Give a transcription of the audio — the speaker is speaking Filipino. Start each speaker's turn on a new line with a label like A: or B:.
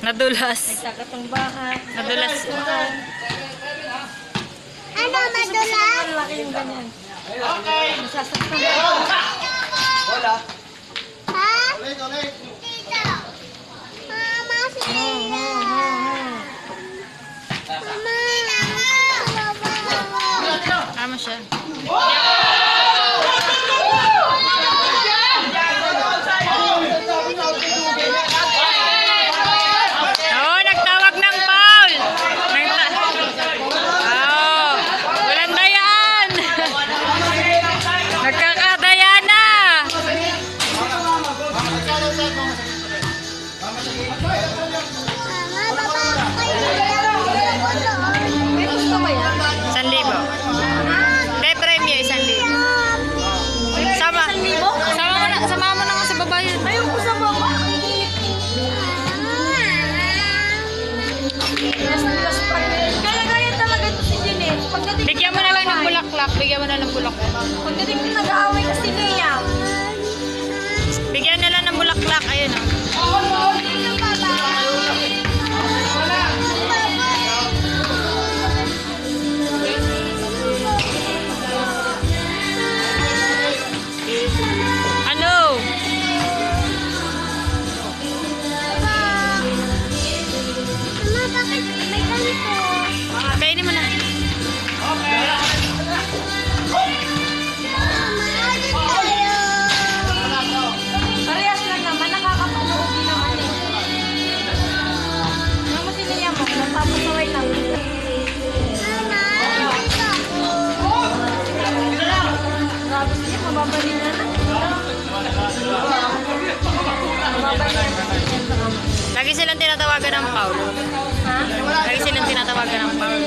A: Nadulas.
B: Nagkakatong bahay.
A: Nadulas.
C: Ano, madulas?
B: Malaki yung ganyan.
D: Okay.
B: Masasaktan.
D: Wala.
C: Ha?
D: Ulit, ulit.
C: Tito. Mama, sila. Mama.
A: Tama siya. Oh, nagtawag ng foul. Oh, walang dayaan. Nagkakadaya na.
C: Mama, baba kayo.
B: May gusto ba yan?
A: 1,000. Hindi, premyo 1,000. Sama. Sama mo na nga sa baba yun.
B: Ayaw ko sa baba. Kaya talaga ito si Jeanette. Pagdating
A: Bigyan mo na lang ng bulaklak. Bigyan mo na ng bulaklak.
B: Pagdating ko nag-aaway kasi niya.
A: Bigyan na lang ng bulaklak. Ayun o. Ano?
C: Mama, bakit may ganito?
A: Kainin mo na.
C: Mama, alis tayo.
B: Parehas lang naman. Nakakapanood din naman eh. Ano mo siniya mo? Nagpapasaway lang.
C: Mama, dito ako.
B: Grabe siya. Mababalin na na. Mababalin na na.
A: Lagi silang tinatawagan ng Paul.
B: Ha?
A: Lagi silang tinatawagan ng Paul.